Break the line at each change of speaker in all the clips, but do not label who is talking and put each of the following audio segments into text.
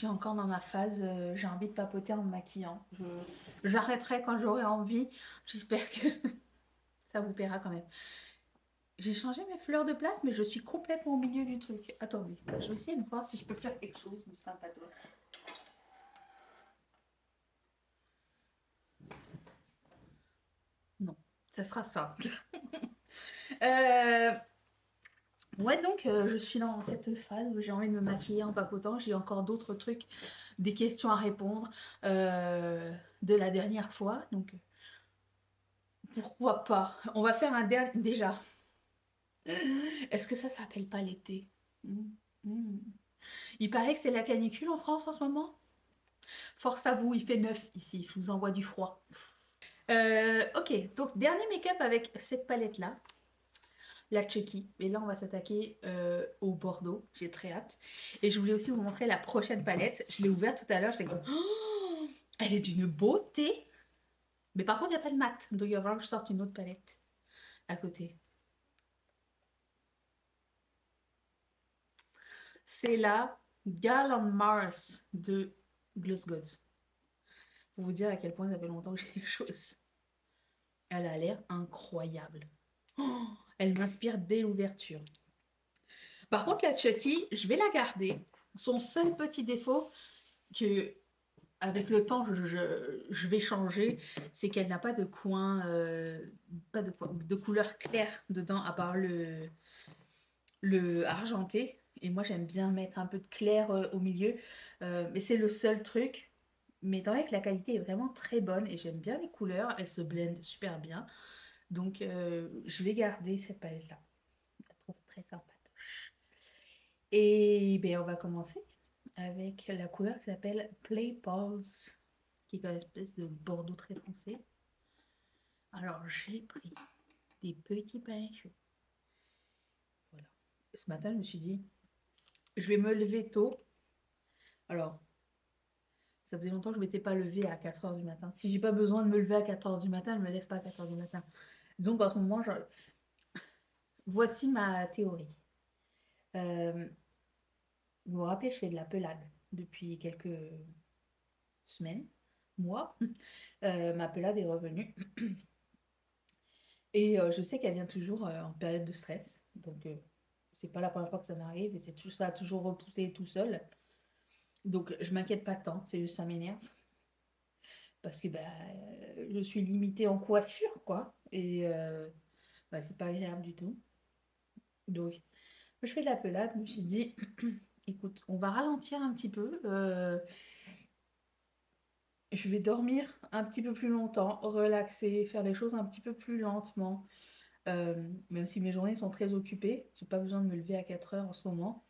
suis encore dans ma phase, j'ai envie de papoter en me maquillant. J'arrêterai quand j'aurai envie. J'espère que ça vous plaira quand même. J'ai changé mes fleurs de place, mais je suis complètement au milieu du truc. Attendez, je vais essayer de voir si je peux faire quelque chose de sympathique. Non, ça sera ça. Euh, Ouais, donc je suis dans cette phase où j'ai envie de me maquiller en papotant. J'ai encore d'autres trucs, des questions à répondre de la dernière fois. Donc pourquoi pas? On va faire un dernier. Déjà, est-ce que ça s'appelle pas l'été? Hmm, hmm. Il paraît que c'est la canicule en France en ce moment. Force à vous, il fait 9 ici. Je vous envoie du froid. Ok, donc dernier make-up avec cette palette-là. La Chucky. Et là, on va s'attaquer au Bordeaux. J'ai très hâte. Et je voulais aussi vous montrer la prochaine palette. Je l'ai ouverte tout à l'heure. J'étais comme, oh, elle est d'une beauté. Mais par contre, il n'y a pas de mat. Donc, il va falloir que je sorte une autre palette à côté. C'est la Gal on Mars de Gloss Gods. Pour vous dire à quel point ça fait longtemps que j'ai les choses. Elle a l'air incroyable. Oh, elle m'inspire dès l'ouverture. Par contre, la Chucky, je vais la garder. Son seul petit défaut, que avec le temps, je vais changer, c'est qu'elle n'a pas de coin, pas de couleur claire dedans, à part le argenté. Et moi, j'aime bien mettre un peu de clair au milieu. Mais c'est le seul truc. Mais étant donné que la qualité est vraiment très bonne et j'aime bien les couleurs, elles se blendent super bien. Donc, je vais garder cette palette-là. Je la trouve très sympa. Et ben, on va commencer avec la couleur qui s'appelle Play Pulse, qui est une espèce de bordeaux très foncé. Alors, j'ai pris des petits pinceaux. Voilà. Ce matin, je me suis dit, je vais me lever tôt. Alors, ça faisait longtemps que je ne m'étais pas levée à 4 heures du matin. Si j'ai pas besoin de me lever à 4 heures du matin, je ne me lève pas à 4 heures du matin. Donc, en ce moment, voici ma théorie. Vous vous rappelez, je fais de la pelade depuis quelques semaines, mois. Ma pelade est revenue. Et je sais qu'elle vient toujours en période de stress. Donc, c'est pas la première fois que ça m'arrive et ça a toujours repoussé tout seul. Donc, je m'inquiète pas tant, c'est juste ça m'énerve. Parce que bah, je suis limitée en coiffure, quoi. Et bah, c'est pas agréable du tout. Donc, je fais de la pelade. Je me suis dit, écoute, on va ralentir un petit peu. Je vais dormir un petit peu plus longtemps, relaxer, faire les choses un petit peu plus lentement. Même si mes journées sont très occupées, j'ai pas besoin de me lever à 4 heures en ce moment.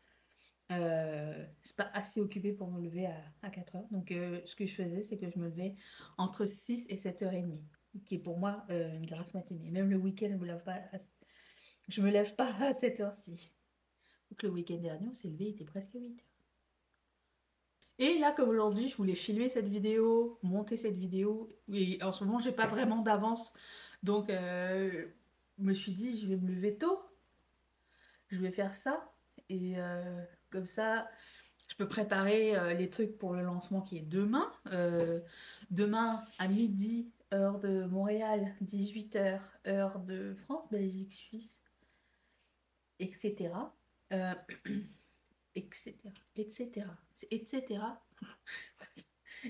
C'est pas assez occupé pour me lever à 4 heures. Donc, ce que je faisais, c'est que je me levais entre 6 et 7h30, qui est pour moi une grasse matinée. Même le week-end, je me lève pas à cette heure-ci. Donc, le week-end dernier, on s'est levé, il était presque 8 heures. Et là, comme aujourd'hui, je voulais filmer cette vidéo, monter cette vidéo. Et en ce moment, j'ai pas vraiment d'avance. Donc, je me suis dit, je vais me lever tôt. Je vais faire ça. Et comme ça, je peux préparer les trucs pour le lancement qui est demain. Demain à midi, heure de Montréal, 18 h, heure de France, Belgique, Suisse, etc. Euh, etc. etc. C'est etc.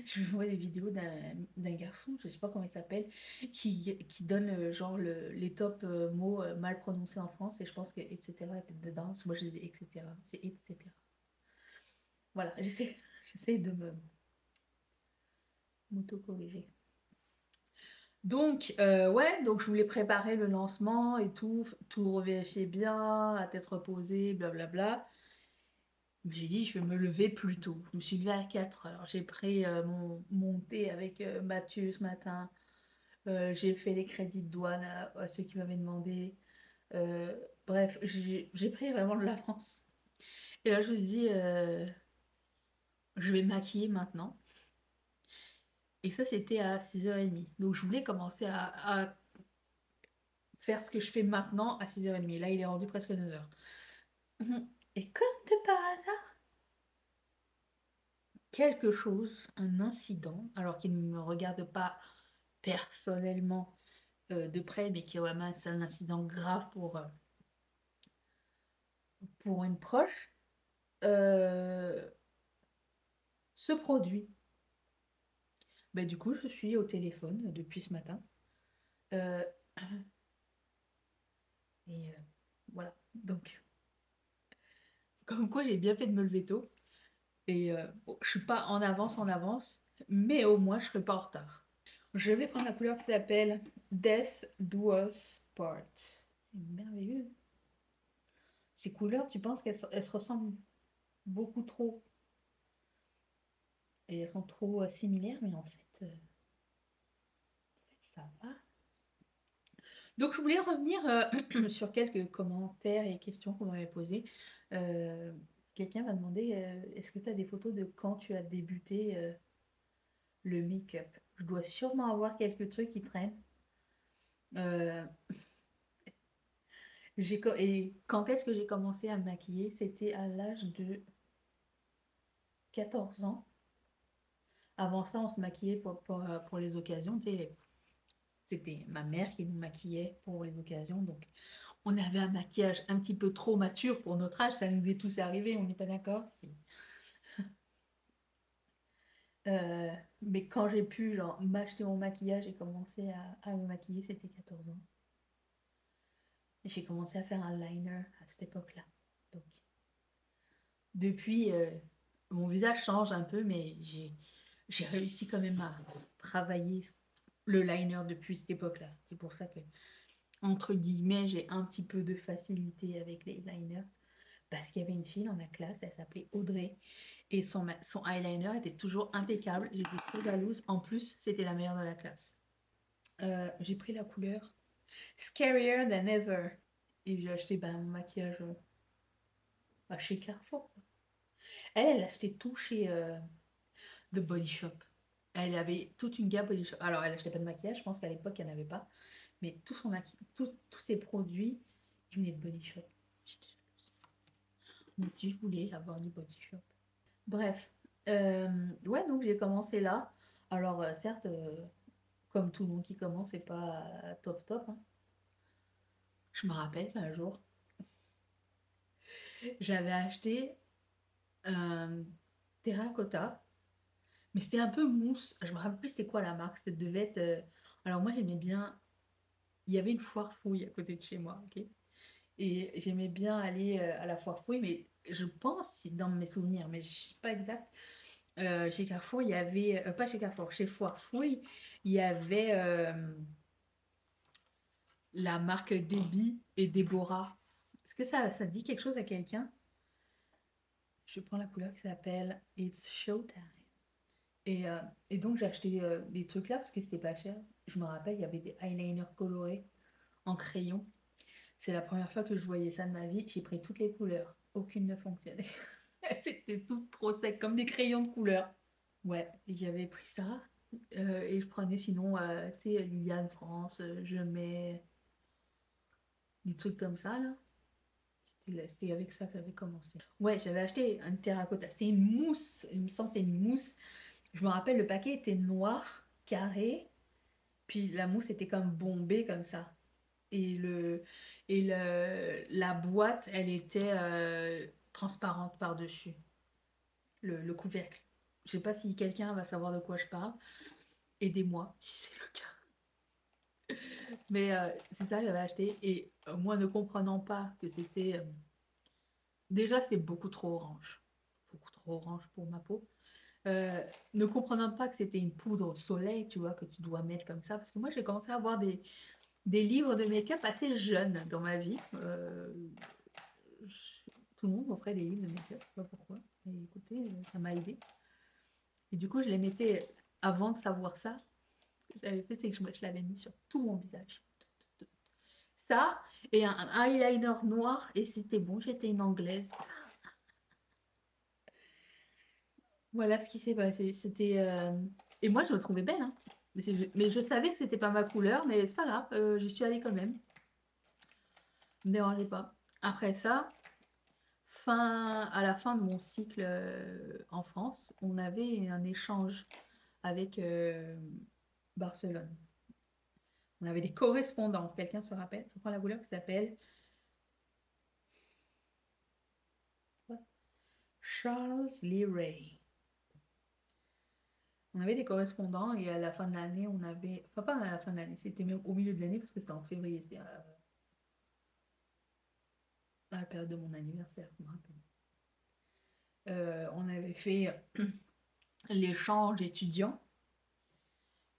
Je vois des vidéos d'un garçon, je sais pas comment il s'appelle, qui donne genre les top mots mal prononcés en France et je pense que etc. est dedans. Moi je dis etc. C'est etc. Voilà, j'essaie de m'auto-corriger. Donc, ouais, donc je voulais préparer le lancement et tout revérifier bien, à tête reposée, blablabla. J'ai dit, je vais me lever plus tôt. Je me suis levée à 4 heures. J'ai pris mon thé avec Mathieu ce matin. J'ai fait les crédits de douane à ceux qui m'avaient demandé. Euh, Bref, j'ai pris vraiment de l'avance. Et là, je me suis dit, je vais me maquiller maintenant. Et ça, c'était à 6h30. Donc, je voulais commencer à faire ce que je fais maintenant à 6h30. Là, il est rendu presque 9h. Et comme de par hasard, quelque chose, un incident, alors qu'il ne me regarde pas personnellement de près, mais qui est vraiment un incident grave pour une proche, euh, se produit. Ben, du coup, je suis au téléphone depuis ce matin. Euh, et voilà. Donc, comme quoi, j'ai bien fait de me lever tôt. Et bon, je suis pas en avance, mais au moins, je serai pas en retard. Je vais prendre la couleur qui s'appelle Death Do Us Part. C'est merveilleux. Ces couleurs, tu penses elles se ressemblent beaucoup trop. Et elles sont trop similaires, mais en fait, ça va. Donc, je voulais revenir sur quelques commentaires et questions qu'on m'avait posées. Euh, Quelqu'un m'a demandé est-ce que tu as des photos de quand tu as débuté le make-up? Je dois sûrement avoir quelques trucs qui traînent. Euh, et quand est-ce que j'ai commencé à me maquiller? C'était à l'âge de 14 ans. Avant ça, on se maquillait pour les occasions. Tu sais, c'était ma mère qui nous maquillait pour les occasions. Donc, on avait un maquillage un petit peu trop mature pour notre âge. Ça nous est tous arrivé, on n'est pas d'accord? Si. Euh, mais quand j'ai pu genre, m'acheter mon maquillage et commencer à me maquiller, c'était 14 ans. Et j'ai commencé à faire un liner à cette époque-là. Donc, depuis, mon visage change un peu, mais j'ai réussi quand même à travailler le liner depuis cette époque-là. C'est pour ça que, entre guillemets, j'ai un petit peu de facilité avec les liners. Parce qu'il y avait une fille dans ma classe, elle s'appelait Audrey. Et son eyeliner était toujours impeccable. J'étais trop jalouse. En plus, c'était la meilleure de la classe. J'ai pris la couleur Scarier Than Ever. Et j'ai acheté mon maquillage chez Carrefour. Elle achetait tout chez The Body Shop. Elle avait toute une gamme Body Shop. Alors, elle achetait pas de maquillage, je pense qu'à l'époque, elle n'avait pas. Mais tous ses produits, ils venaient de Body Shop. Moi aussi, je voulais avoir du Body Shop. Bref. Ouais, donc j'ai commencé là. Alors, certes, comme tout le monde qui commence, c'est pas top top, hein. Je me rappelle qu'un jour, j'avais acheté un terracotta, mais c'était un peu mousse. Je me rappelle plus c'était quoi la marque. C'était devait être. Alors moi j'aimais bien. Il y avait une foire fouille à côté de chez moi, ok. Et j'aimais bien aller à la foire fouille, mais je pense, c'est dans mes souvenirs, mais je suis pas exact. Chez Carrefour, il y avait, pas chez Carrefour, chez Foire Fouille, il y avait la marque Debbie et Déborah. Est-ce que ça dit quelque chose à quelqu'un? Je prends la couleur qui s'appelle It's Showtime. Et, euh, et donc j'ai acheté des trucs là parce que c'était pas cher. Je me rappelle, il y avait des eyeliners colorés en crayon. C'est la première fois que je voyais ça de ma vie. J'ai pris toutes les couleurs. Aucune ne fonctionnait. C'était tout trop sec, comme des crayons de couleur. Ouais, j'avais pris ça. Et je prenais sinon, tu sais, Liliane France, je mets des trucs comme ça, là. C'était avec ça que j'avais commencé. Ouais, j'avais acheté un terracotta. C'était une mousse. Il me semble que c'était une mousse. Je me rappelle, le paquet était noir, carré. Puis la mousse était comme bombée comme ça. Et, la boîte, elle était transparente par-dessus, le couvercle. Je sais pas si quelqu'un va savoir de quoi je parle. Aidez-moi si c'est le cas. Mais c'est ça que j'avais acheté. Et moi, ne comprenant pas que c'était... déjà, c'était beaucoup trop orange. Beaucoup trop orange pour ma peau. Ne comprenant pas que c'était une poudre soleil, tu vois, que tu dois mettre comme ça. Parce que moi, j'ai commencé à avoir des livres de make-up assez jeunes dans ma vie. Tout le monde m'offrait des livres de make-up, je sais pas pourquoi. Et écoutez, ça m'a aidé. Et du coup, je les mettais avant de savoir ça. Ce que j'avais fait, c'est que je l'avais mis sur tout mon visage. Ça, et un eyeliner noir, et c'était bon, j'étais une anglaise. Voilà ce qui s'est passé. C'était. Et moi, je me trouvais belle, hein. Mais je savais que c'était pas ma couleur, mais c'est pas grave, j'y suis allée quand même. Ne me dérangez pas. Après ça, à la fin de mon cycle en France, on avait un échange avec Barcelone. On avait des correspondants. Quelqu'un se rappelle? Je prends la couleur qui s'appelle Charles Lee Ray. On avait des correspondants et à la fin de l'année, on avait. Enfin, pas à la fin de l'année, c'était même au milieu de l'année parce que c'était en février, c'était à la période de mon anniversaire, je me rappelle. On avait fait l'échange étudiant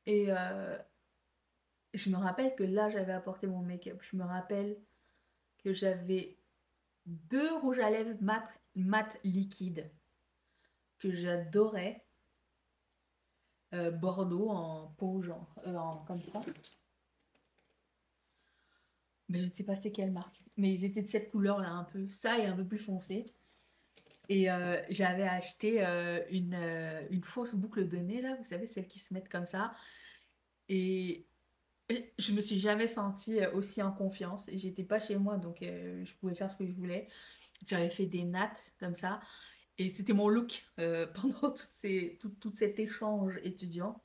et je me rappelle que là, j'avais apporté mon make-up. Je me rappelle que j'avais 2 rouges à lèvres mat liquide que j'adorais. Bordeaux en peau, genre, comme ça. Mais je ne sais pas c'est quelle marque. Mais ils étaient de cette couleur-là, un peu. Ça et un peu plus foncé. Et j'avais acheté une fausse boucle de nez, là, vous savez, celles qui se mettent comme ça. Et, et je me suis jamais sentie aussi en confiance. Et j'étais pas chez moi, donc je pouvais faire ce que je voulais. J'avais fait des nattes comme ça. Et c'était mon look pendant tout cet échange étudiant.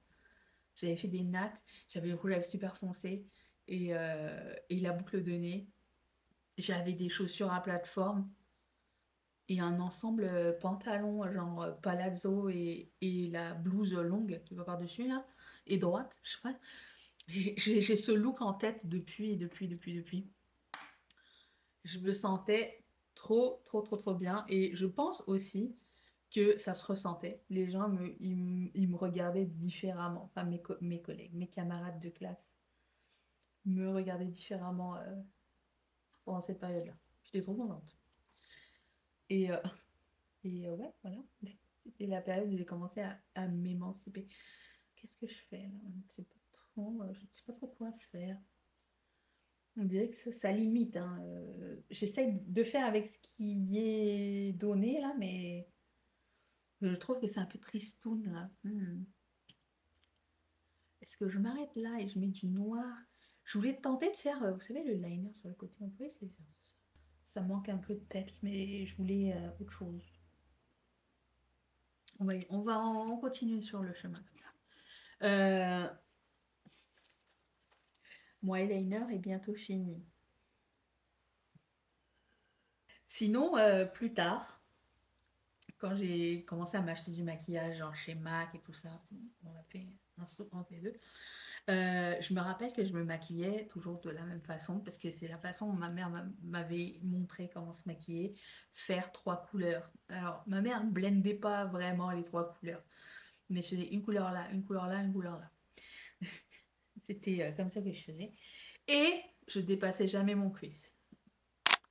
J'avais fait des nattes, j'avais le rouge à lèvres super foncé et la boucle de nez. J'avais des chaussures à plateforme et un ensemble pantalon, genre palazzo et la blouse longue qui va par-dessus là, et droite, je sais pas. J'ai ce look en tête depuis. Je me sentais trop bien et je pense aussi que ça se ressentait. Les gens, ils me regardaient différemment. Enfin, mes collègues, mes camarades de classe me regardaient différemment pendant cette période-là. J'étais trop contente. Et, euh, ouais, voilà. C'était la période où j'ai commencé à m'émanciper. Qu'est-ce que je fais là? Je ne sais pas trop quoi faire. On dirait que ça limite, hein. J'essaye de faire avec ce qui est donné là, mais je trouve que c'est un peu tristoun là. Est-ce que je m'arrête là et je mets du noir? Je voulais tenter de faire, vous savez, le liner sur le côté. On pourrait essayer de faire ça. Ça manque un peu de peps, mais je voulais autre chose. On continue sur le chemin comme ça. Mon eyeliner est bientôt fini. Sinon, plus tard, quand j'ai commencé à m'acheter du maquillage, genre chez MAC et tout ça, on a fait un saut entre les deux. Je me rappelle que je me maquillais toujours de la même façon parce que c'est la façon dont ma mère m'avait montré comment se maquiller, faire 3 couleurs. Alors, ma mère ne blendait pas vraiment les 3 couleurs, mais je faisais une couleur là, une couleur là, une couleur là. C'était comme ça que je faisais. Et je dépassais jamais mon crease.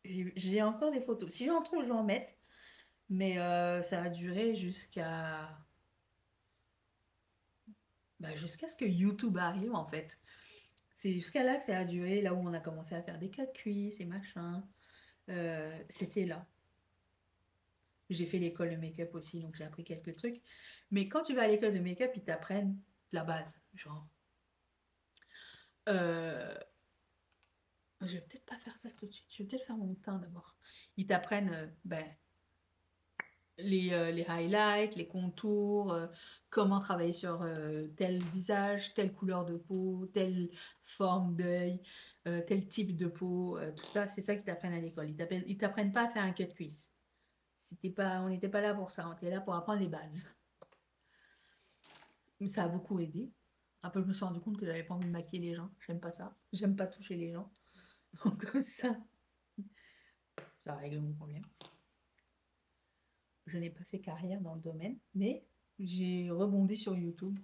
J'ai encore des photos. Si j'en trouve, je vais en mettre. Mais ça a duré jusqu'à ce que YouTube arrive en fait. C'est jusqu'à là que ça a duré, là où on a commencé à faire des cut cuisses et machin. C'était là. J'ai fait l'école de make-up aussi, donc j'ai appris quelques trucs. Mais quand tu vas à l'école de make-up, ils t'apprennent la base. Genre, euh, je vais peut-être pas faire ça tout de suite. Je vais peut-être faire mon teint d'abord. Ils t'apprennent les highlights, les contours, comment travailler sur tel visage, telle couleur de peau, telle forme d'œil, tel type de peau, tout ça, c'est ça qu'ils t'apprennent à l'école. Ils t'apprennent pas à faire un cut quiz. On n'était pas là pour ça, on était là pour apprendre les bases. Mais ça a beaucoup aidé. Après, je me suis rendu compte que j'avais pas envie de maquiller les gens. J'aime pas ça. J'aime pas toucher les gens. Donc, comme ça règle mon problème. Je n'ai pas fait carrière dans le domaine, mais j'ai rebondi sur YouTube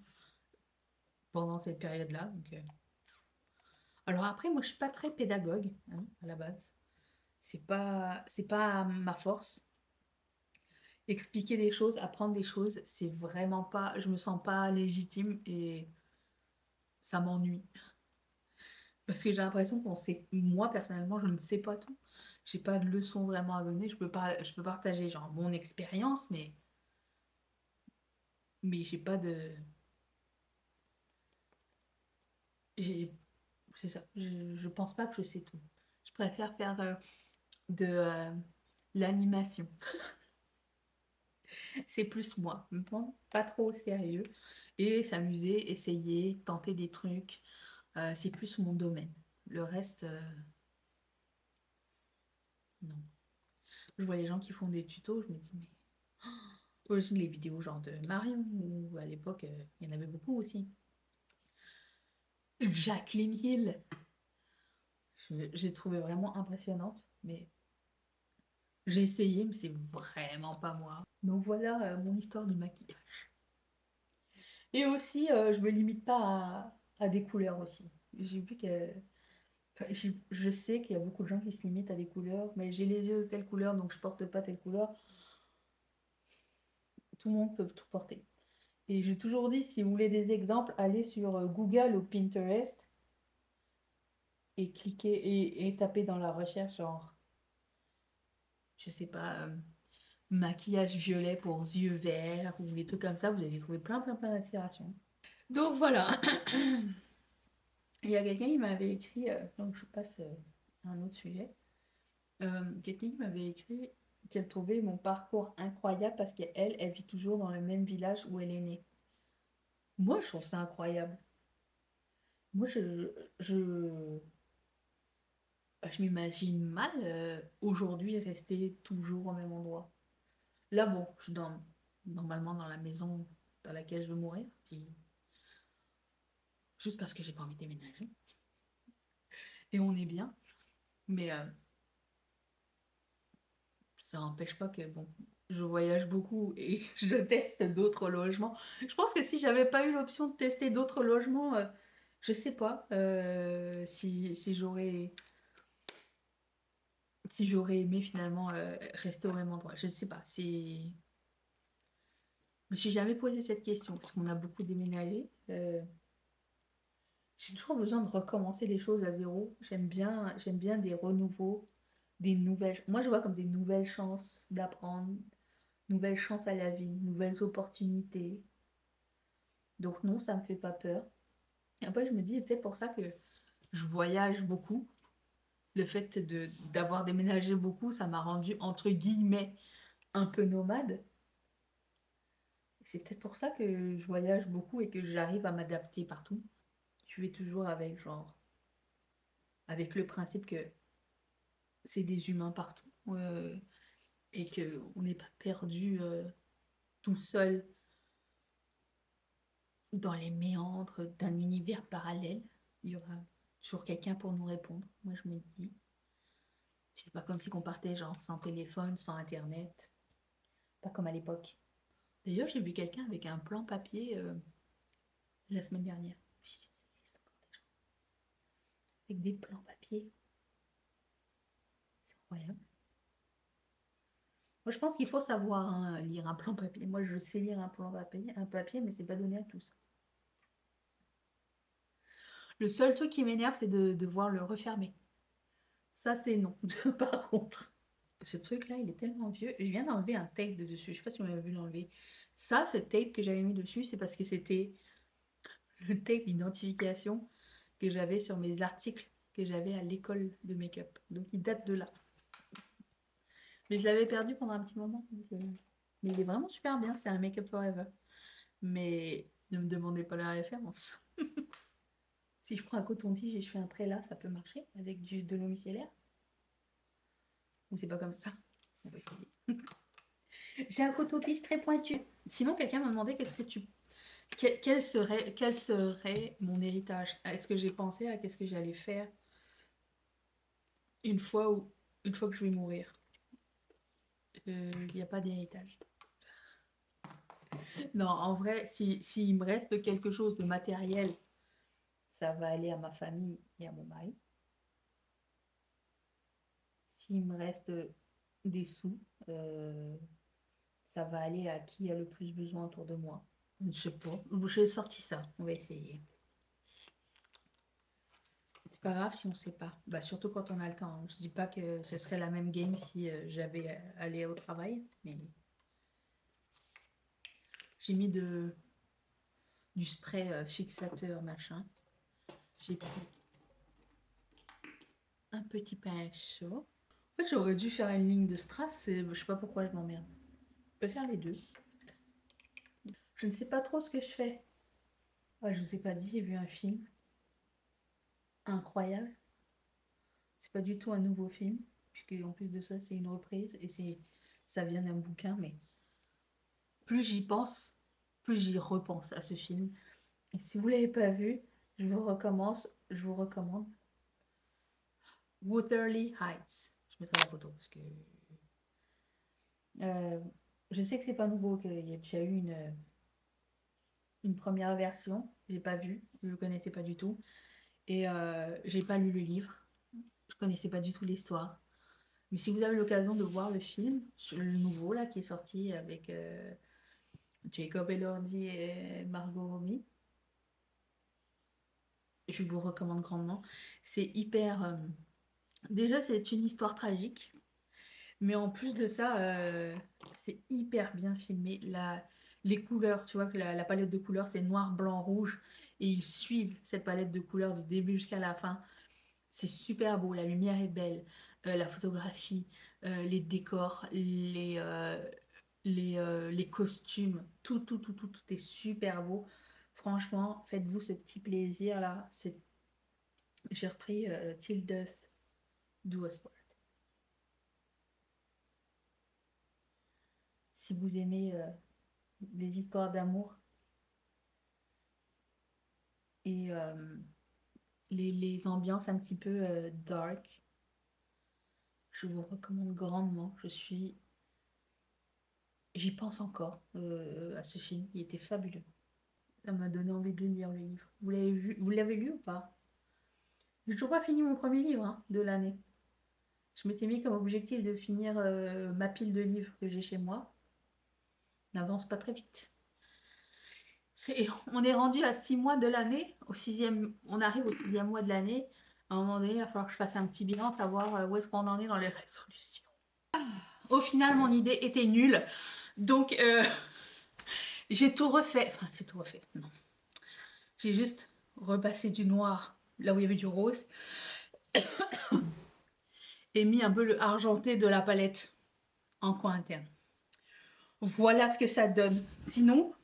pendant cette période-là. Alors après, moi, je suis pas très pédagogue hein, à la base. C'est pas ma force. Expliquer des choses, apprendre des choses, c'est vraiment pas. Je me sens pas légitime et ça m'ennuie. Parce que j'ai l'impression qu'on sait. Moi, personnellement, je ne sais pas tout. J'ai pas de leçon vraiment à donner. Je peux partager genre mon expérience, mais j'ai pas de. J'ai C'est ça. Je pense pas que je sais tout. Je préfère faire de l'animation. C'est plus moi, me prendre pas trop au sérieux et s'amuser, essayer, tenter des trucs. C'est plus mon domaine. Le reste, non. Je vois les gens qui font des tutos, je me dis, mais aussi les vidéos genre de Marion, ou à l'époque, il y en avait beaucoup aussi. Jacqueline Hill, j'ai trouvé vraiment impressionnante, mais j'ai essayé, mais c'est vraiment pas moi. Donc voilà mon histoire de maquillage. Et aussi, je me limite pas à des couleurs aussi. J'ai vu que. Enfin, je sais qu'il y a beaucoup de gens qui se limitent à des couleurs, mais j'ai les yeux de telle couleur, donc je porte pas telle couleur. Tout le monde peut tout porter. Et j'ai toujours dit, si vous voulez des exemples, allez sur Google ou Pinterest et cliquez et tapez dans la recherche, genre, je sais pas, maquillage violet pour yeux verts ou des trucs comme ça, vous allez trouver plein d'inspiration. Donc voilà. Il y a quelqu'un qui m'avait écrit, donc je passe à un autre sujet. Quelqu'un qui m'avait écrit qu'elle trouvait mon parcours incroyable parce qu'elle, elle vit toujours dans le même village où elle est née. Moi, je trouve ça incroyable. Moi, je m'imagine mal aujourd'hui rester toujours au même endroit. Là, bon, je suis normalement dans la maison dans laquelle je veux mourir, juste parce que j'ai pas envie de déménager. Et on est bien. Mais ça n'empêche pas que, bon, je voyage beaucoup et je teste d'autres logements. Je pense que si j'avais pas eu l'option de tester d'autres logements, je sais pas si j'aurais aimé finalement rester au même endroit. Je ne sais pas. Je me suis jamais posé cette question parce qu'on a beaucoup déménagé. J'ai toujours besoin de recommencer les choses à zéro. J'aime bien des renouveaux, des nouvelles. Moi, je vois comme des nouvelles chances d'apprendre, nouvelles chances à la vie, nouvelles opportunités. Donc non, ça me fait pas peur. Et après, je me dis, c'est peut-être pour ça que je voyage beaucoup. Le fait d'avoir déménagé beaucoup, ça m'a rendu, entre guillemets, un peu nomade. C'est peut-être pour ça que je voyage beaucoup et que j'arrive à m'adapter partout. Je vais toujours avec, genre, avec le principe que c'est des humains partout et qu'on n'est pas perdu tout seul dans les méandres d'un univers parallèle. Il y aura toujours quelqu'un pour nous répondre. Moi, je me dis, c'est pas comme si on partait genre sans téléphone, sans internet, pas comme à l'époque. D'ailleurs, j'ai vu quelqu'un avec un plan papier la semaine dernière. Je me suis dit, ça existe encore des gens avec des plans papier. C'est incroyable. Moi, je pense qu'il faut savoir hein, lire un plan papier. Moi, je sais lire un papier, mais c'est pas donné à tous. Le seul truc qui m'énerve, c'est de devoir le refermer. Ça, c'est non. Par contre, ce truc-là, il est tellement vieux. Je viens d'enlever un tape de dessus. Je sais pas si vous m'avez vu l'enlever. Ça, ce tape que j'avais mis dessus, c'est parce que c'était le tape d'identification que j'avais sur mes articles que j'avais à l'école de make-up. Donc, il date de là. Mais je l'avais perdu pendant un petit moment. Mais il est vraiment super bien. C'est un Make-up Forever. Mais ne me demandez pas la référence. Si je prends un coton-tige et je fais un trait là, ça peut marcher avec de l'eau micellaire. Ou c'est pas comme ça. On va essayer. J'ai un coton-tige très pointu. Sinon, quelqu'un m'a demandé quel serait mon héritage. Est-ce que j'ai pensé à qu'est-ce que j'allais faire une fois ou une fois que je vais mourir. Il n'y a pas d'héritage. Non, en vrai, s'il me reste quelque chose de matériel, ça va aller à ma famille et à mon mari. S'il me reste des sous, ça va aller à qui a le plus besoin autour de moi. Je sais pas. J'ai sorti ça. On va essayer. C'est pas grave si on sait pas. Bah, surtout quand on a le temps. Hein. Je dis pas que ce serait la même game si j'avais allé au travail, mais j'ai mis du spray fixateur machin. J'ai pris un petit pinceau. En fait, j'aurais dû faire une ligne de strass et je sais pas pourquoi je m'emmerde. Je peux faire les deux. Je ne sais pas trop ce que je fais. Ouais, je vous ai pas dit, j'ai vu un film incroyable. C'est pas du tout un nouveau film, puisque en plus de ça, c'est une reprise et ça vient d'un bouquin, mais plus j'y pense, plus j'y repense à ce film. Et si vous l'avez pas vu, je vous recommande Wuthering Heights. Je mettrai la photo parce que euh, je sais que c'est pas nouveau, qu'il y a déjà eu une première version. J'ai pas vu, je le connaissais pas du tout. Et j'ai pas lu le livre. Je connaissais pas du tout l'histoire. Mais si vous avez l'occasion de voir le film, le nouveau là qui est sorti avec Jacob Elordi et Margot Robbie, je vous recommande grandement. C'est hyper. Déjà, c'est une histoire tragique, mais en plus de ça, c'est hyper bien filmé. Les couleurs, tu vois que la palette de couleurs, c'est noir, blanc, rouge, et ils suivent cette palette de couleurs du début jusqu'à la fin. C'est super beau, la lumière est belle, la photographie, les décors, les costumes, tout est super beau. Franchement, faites-vous ce petit plaisir là. J'ai repris Till Death Do Us Part. Si vous aimez les histoires d'amour et les ambiances un petit peu dark, je vous recommande grandement. J'y pense encore à ce film. Il était fabuleux. Ça m'a donné envie de lire le livre. Vous l'avez lu ou pas? J'ai toujours pas fini mon premier livre hein, de l'année. Je m'étais mis comme objectif de finir ma pile de livres que j'ai chez moi. On n'avance pas très vite. On est rendu à 6 mois de l'année. On arrive au 6e mois de l'année. À un moment donné, il va falloir que je fasse un petit bilan, savoir où est-ce qu'on en est dans les résolutions. Au final, mon idée était nulle. Donc, j'ai tout refait. Enfin, j'ai tout refait. Non. J'ai juste repassé du noir là où il y avait du rose et mis un peu le argenté de la palette en coin interne. Voilà ce que ça donne. Sinon,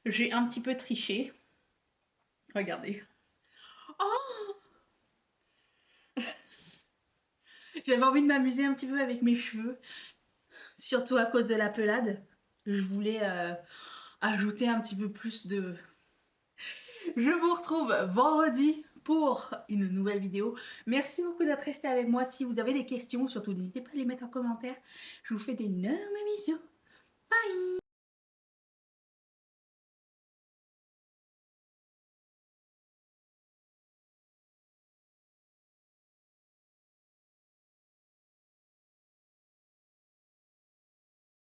j'ai un petit peu triché. Regardez. Oh, j'avais envie de m'amuser un petit peu avec mes cheveux, surtout à cause de la pelade. Je voulais ajouter un petit peu plus de... Je vous retrouve vendredi pour une nouvelle vidéo. Merci beaucoup d'être resté avec moi. Si vous avez des questions, surtout n'hésitez pas à les mettre en commentaire. Je vous fais d'énormes bisous. Bye!